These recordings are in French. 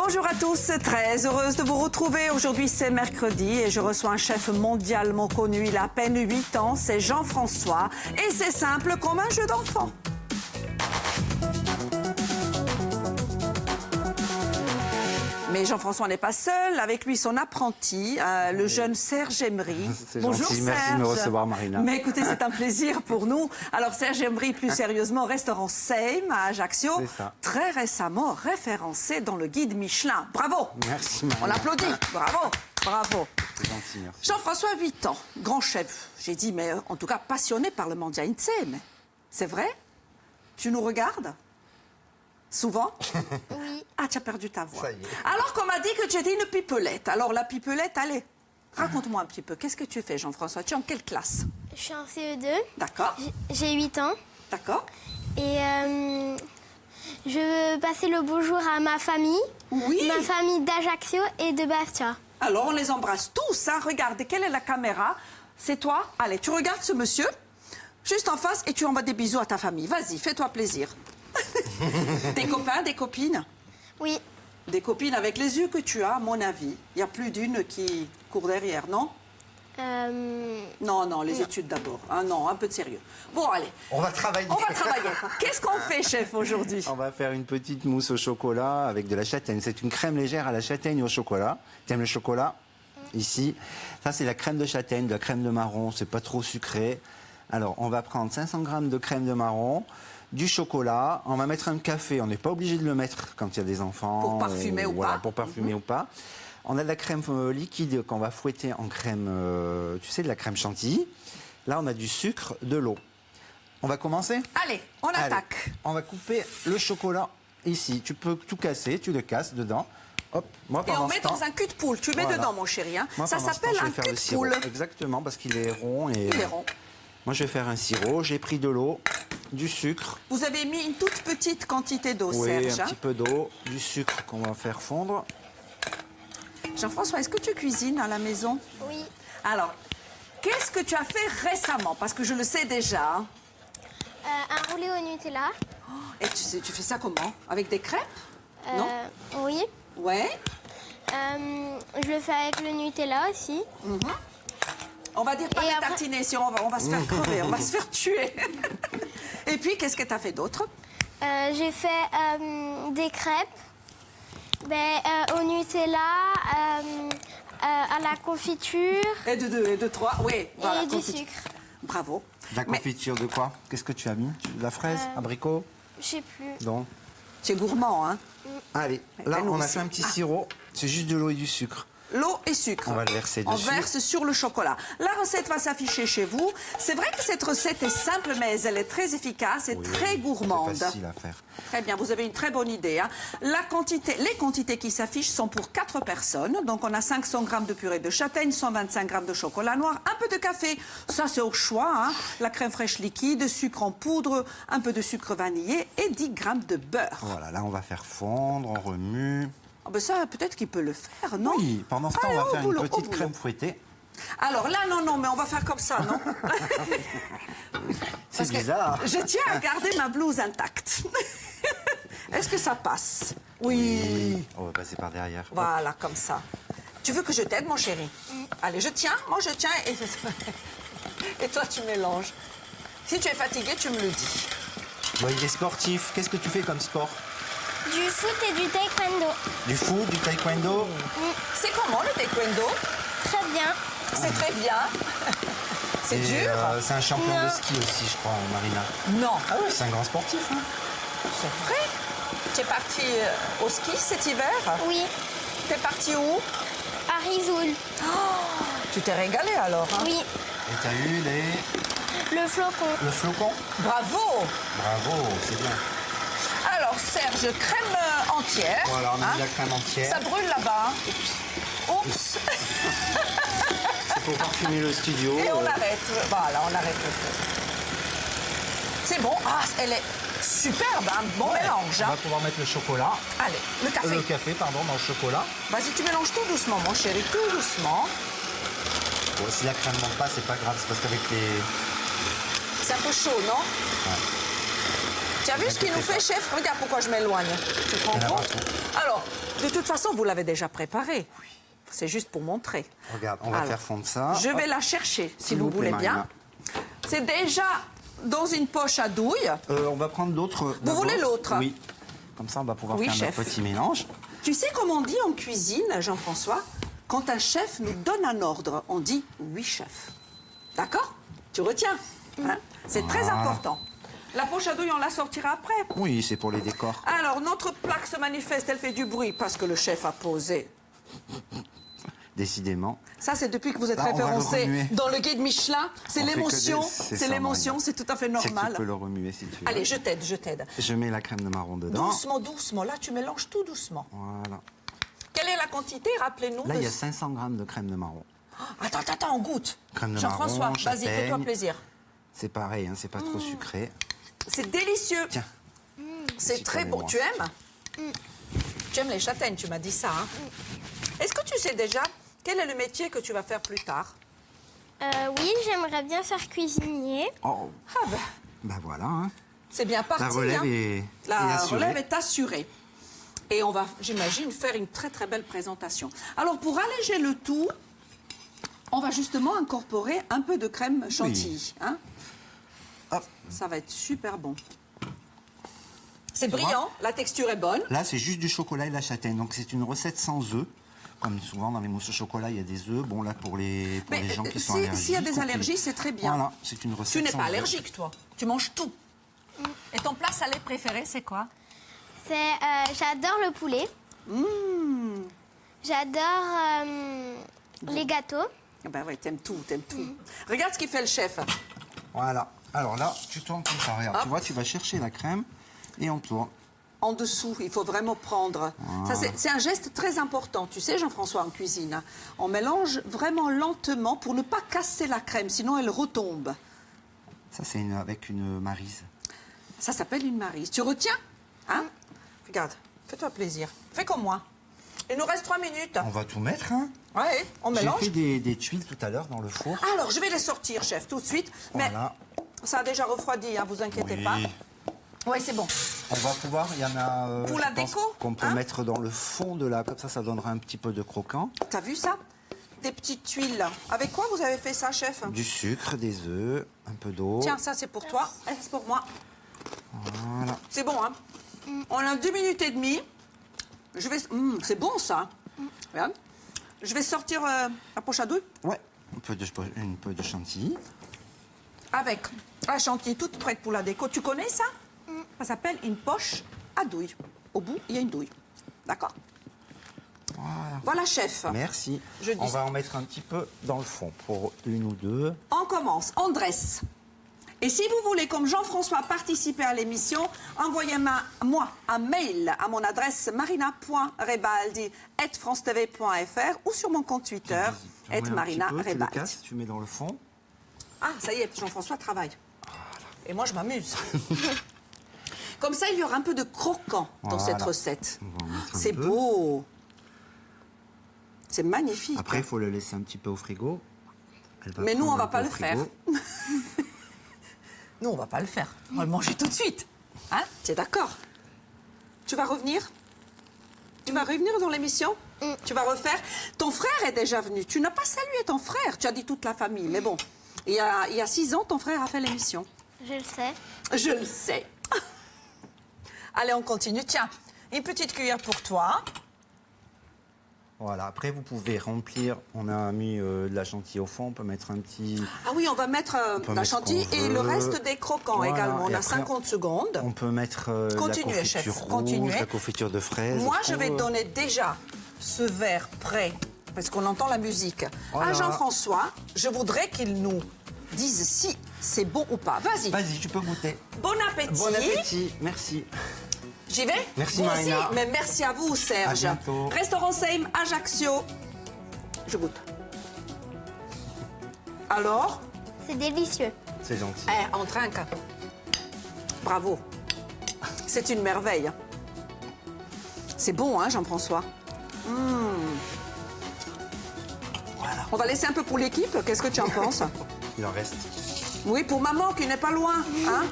Bonjour à tous, très heureuse de vous retrouver. Aujourd'hui, c'est mercredi et je reçois un chef mondialement connu. Il a à peine 8 ans, c'est Jean-François. Et c'est simple comme un jeu d'enfant. Mais Jean-François n'est pas seul. Avec lui, son apprenti, le jeune Serge Emery. Bonjour Serge. Merci de me recevoir, Marina. Mais écoutez, c'est un plaisir pour nous. Alors Serge Emery, plus sérieusement, restaurant Seim à Ajaccio. C'est ça. Très récemment référencé dans le guide Michelin. Bravo. Merci, Marina. On l'applaudit. Bravo. Bravo. C'est gentil, merci. Jean-François, 8 ans, grand chef. J'ai dit, mais en tout cas passionné par le Mondial Seim. C'est vrai? Tu nous regardes? Souvent? Oui. Ah, tu as perdu ta voix. Ça y est. Alors qu'on m'a dit que tu étais une pipelette. Alors la pipelette, allez, raconte-moi un petit peu. Qu'est-ce que tu fais, Jean-François? Tu es en quelle classe? Je suis en CE2. D'accord, J'ai 8 ans. d'accord. Et je veux passer le bonjour à ma famille. Oui. Ma famille d'Ajaccio et de Bastia. Alors on les embrasse tous, hein. Regarde, quelle est la caméra? C'est toi? Allez, tu regardes ce monsieur, juste en face, et tu envoies des bisous à ta famille. Vas-y, fais-toi plaisir. Des copains, des copines? Oui. Des copines avec les yeux que tu as, à mon avis. Il n'y a plus d'une qui court derrière, non? Non, les études d'abord. Ah non, un peu de sérieux. Bon, allez. On va travailler. On va travailler. Qu'est-ce qu'on fait, chef, aujourd'hui? On va faire une petite mousse au chocolat avec de la châtaigne. C'est une crème légère à la châtaigne au chocolat. T'aimes le chocolat? Ici. Ça, c'est la crème de châtaigne, de la crème de marron. C'est pas trop sucré. Alors, on va prendre 500 grammes de crème de marron, du chocolat. On va mettre un café. On n'est pas obligé de le mettre quand il y a des enfants. Pour parfumer ou voilà, pas. pour parfumer ou pas. On a de la crème liquide qu'on va fouetter en crème, tu sais, de la crème chantilly. Là, on a du sucre, de l'eau. On va commencer? Allez, on Allez, attaque. on va couper le chocolat ici. Tu peux tout casser, tu le casses dedans. Hop, moi Et pendant on met ce temps, dans un cul de poule. Tu mets Voilà. dedans, mon chéri. Hein. moi, Ça pendant ce s'appelle temps, je un vais faire cul le de sirop. poule. Exactement, parce qu'il est rond. Et Il est rond. Moi, je vais faire un sirop. J'ai pris de l'eau, du sucre. Vous avez mis une toute petite quantité d'eau, Oui, Serge. un hein. petit peu d'eau, du sucre qu'on va faire fondre. Jean-François, est-ce que tu cuisines à la maison? Oui. Alors, qu'est-ce que tu as fait récemment? Parce que je le sais déjà. Hein. Un roulé au Nutella. Et tu fais ça comment? Avec des crêpes? Non? Oui. Ouais. Je le fais avec le Nutella aussi. On va dire pas Et de après- tartiner, sinon on va se faire crever, on va se faire tuer. Et puis, qu'est-ce que tu as fait d'autre? J'ai fait des crêpes au Nutella, à la confiture Et de deux, et de trois, oui. Voilà, et du confiture. sucre. Bravo. De la Mais confiture de quoi? Qu'est-ce que tu as mis? De la fraise, abricot? Je sais plus. Non. tu es gourmand, hein? Allez, là, nous on a aussi. fait un petit sirop. C'est juste de l'eau et du sucre. L'eau et sucre. On va le verser On dessus. verse sur le chocolat. La recette va s'afficher chez vous. C'est vrai que cette recette est simple, mais elle est très efficace et Oui, très gourmande. C'est facile à faire. Très bien, vous avez une très bonne idée. Hein. Les quantités qui s'affichent sont pour 4 personnes. Donc on a 500 g de purée de châtaigne, 125 g de chocolat noir, un peu de café. Ça c'est au choix. Hein. La crème fraîche liquide, sucre en poudre, un peu de sucre vanillé et 10 g de beurre. Voilà, là, on va faire fondre, on remue. Ah ben ça, peut-être qu'il peut le faire, non? Oui, pendant ce temps, Allez, on va au faire boulot, une au petite boulot. crème fouettée. Alors là, non, mais on va faire comme ça, non? C'est Parce que bizarre. je tiens à garder ma blouse intacte. Est-ce que ça passe? Oui. On va passer par derrière. Voilà, comme ça. Tu veux que je t'aide, mon chéri? Allez, je tiens, moi je tiens et... et toi tu mélanges. Si tu es fatigué, tu me le dis. Bon, il est sportif. Qu'est-ce que tu fais comme sport? Du foot et du taekwondo. Du foot, du taekwondo? C'est comment le taekwondo? Très bien. C'est très bien. C'est Et, dur? c'est un champion Non. de ski aussi, je crois, Marina. Non. Ah oui, c'est un grand sportif. Hein. C'est vrai? Tu es parti au ski cet hiver? Oui. Tu es parti où? À Risoul. Tu t'es régalé alors, hein? Oui. Et t'as eu Le flocon. le flocon? Bravo! Bravo, c'est bien. Alors, Serge, crème entière. Voilà, on a hein. mis la crème entière. Ça brûle là-bas. Oups! C'est pour parfumer le studio. Et on arrête. Voilà, on arrête le feu. C'est bon. Ah, elle est superbe, hein. Bon mélange. On Hein. va pouvoir mettre le chocolat. Allez, le café. Le café, pardon, dans le chocolat. Vas-y, tu mélanges tout doucement, mon chéri, tout doucement. Bon, si la crème ne monte pas, c'est pas grave, c'est parce qu'avec les... C'est un peu chaud, non? Tu as vu ce qu'il nous fait, chef? Regarde pourquoi je m'éloigne. Tu te rends compte? Alors, de toute façon, vous l'avez déjà préparé. C'est juste pour montrer. Regarde, on va faire fondre ça. Je vais la chercher, si vous voulez plaît, bien. Marina. C'est déjà dans une poche à douille. On va prendre l'autre. Vous voulez l'autre? Oui. Comme ça, on va pouvoir Oui, faire chef. notre petit mélange. Tu sais comment on dit en cuisine, Jean-François? Quand un chef nous donne un ordre, on dit « oui, chef ». D'accord? Tu retiens, hein? C'est très important. La poche à douille, on la sortira après. Oui, c'est pour les décors. Alors, notre plaque se manifeste, elle fait du bruit parce que le chef a posé. Décidément. Ça, c'est depuis que vous êtes Là, on va le référencé remuer. dans le guide Michelin. C'est On fait que l'émotion, des- c'est c'est ça, l'émotion, Marina. c'est tout à fait C'est que normal. tu peux le remuer si tu veux. Allez, je t'aide, je t'aide. Je mets la crème de marron dedans. Doucement, doucement. Là, tu mélanges tout doucement. Voilà. Quelle est la quantité? Rappelez-nous. Là, de- il y a 500 grammes de crème de marron. Attends, on goûte. Crème de Jean-François, marron, vas-y, fais-toi châtaigne. plaisir. C'est pareil, hein, c'est pas trop sucré. C'est délicieux. Tiens. C'est Si très tu bon. connais Tu aimes? Tu aimes les châtaignes, tu m'as dit ça. Hein? Est-ce que tu sais déjà quel est le métier que tu vas faire plus tard? Oui, j'aimerais bien faire cuisinier. Oh, Ah ben, ben voilà. Hein. c'est bien parti. La relève hein. est La assurée. relève est assurée. Et on va, j'imagine, faire une très très belle présentation. Alors, pour alléger le tout, on va justement incorporer un peu de crème chantilly. Hein? Hop. Ça va être super bon. C'est brillant, la texture est bonne. Là, c'est juste du chocolat et de la châtaigne. Donc, c'est une recette sans œufs. Comme souvent, dans les mousses au chocolat, il y a des œufs. Bon, là, pour les gens qui sont allergiques. S'il y a des ou qui- allergies, c'est très bien. Voilà, c'est une recette Tu n'es sans pas œufs. allergique, toi. Tu manges tout. Et ton plat salé préféré, c'est quoi? J'adore le poulet. J'adore les gâteaux. Ah ben oui, t'aimes tout, t'aimes tout. Regarde ce qu'il fait le chef. Voilà. Alors là, tu tournes comme ça. Regarde, Hop. tu vois, tu vas chercher la crème et on tourne. En dessous, il faut vraiment prendre. Ça, c'est un geste très important, tu sais, Jean-François, en cuisine. On mélange vraiment lentement pour ne pas casser la crème, sinon elle retombe. Ça, c'est avec une maryse. Ça s'appelle une maryse. Tu retiens? Hein? Regarde, fais-toi plaisir. Fais comme moi. Il nous reste 3 minutes. On va tout mettre, hein. Ouais, on J'ai mélange. fait des tuiles tout à l'heure dans le four. Alors, je vais les sortir, chef, tout de suite. Voilà. Mais ça a déjà refroidi, hein, vous inquiétez Oui. pas. Oui, c'est bon. On va pouvoir, il y en a... Pour je la pense déco, qu'on peut hein. mettre dans le fond de la... Comme ça donnera un petit peu de croquant. T'as vu ça? Des petites tuiles. Avec quoi vous avez fait ça, chef? Du sucre, des œufs, un peu d'eau. Tiens, ça c'est pour toi, et c'est pour moi. Voilà. C'est bon, hein? On a 2 minutes et demie. Je vais... c'est bon, ça. Regarde. Je vais sortir la poche à douille Ouais. Un peu de chantilly. avec la chantilly toute prête pour la déco. Tu connais ça? Ça s'appelle une poche à douille. Au bout, il y a une douille. D'accord? Voilà, chef. Merci. Je dis- On va en mettre un petit peu dans le fond pour une ou deux. On commence, on dresse. Et si vous voulez, comme Jean-François, participer à l'émission, envoyez-moi un mail à mon adresse marina.rebaldi@francetv.fr ou sur mon compte Twitter, Tu le @marina-rebaldi. casses, tu mets dans le fond. Ah, ça y est, Jean-François travaille. Et moi, je m'amuse. Comme ça, il y aura un peu de croquant dans Voilà. cette recette. On va en mettre un C'est peu. beau. C'est magnifique. Après, il faut le laisser un petit peu au frigo. Elle Mais nous, prendre on va un pas peu le au frigo. Nous, on va pas le faire. On va le manger tout de suite. Hein? Tu es d'accord? Tu vas revenir? Tu vas revenir dans l'émission? Tu vas refaire? Ton frère est déjà venu. Tu n'as pas salué ton frère. Tu as dit toute la famille. Mais bon, il y a 6 ans, ton frère a fait l'émission. Je le sais. Je le sais. Allez, on continue. Tiens, une petite cuillère pour toi. Voilà, après vous pouvez remplir, on a mis de la chantilly au fond, on peut mettre un petit... Ah oui, on va mettre peut la mettre chantilly ce qu'on et le veut. reste des croquants Voilà, également. On et a après, 50 secondes. On peut mettre Continuez, la chef, confiture rouge, continuez. la confiture de fraises. Moi, ce je qu'on vais veut. donner déjà ce verre prêt, parce qu'on entend la musique, Voilà. à Jean-François. Je voudrais qu'il nous dise si c'est bon ou pas. Vas-y. Vas-y, tu peux goûter. Bon appétit. Bon appétit, merci. J'y vais? Merci, Vous Marina. aussi, mais merci à vous, Serge. À bientôt. Restaurant Seim, Ajaccio. Je goûte. Alors? C'est délicieux. C'est gentil. On trinque. Bravo. C'est une merveille. C'est bon, hein, Jean-François? Voilà, On va laisser un peu pour l'équipe. Qu'est-ce que tu en penses? il en reste. Oui, pour maman qui n'est pas loin. Hein?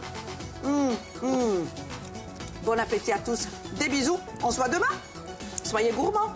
Bon appétit à tous. Des bisous. On se voit demain. Soyez gourmands.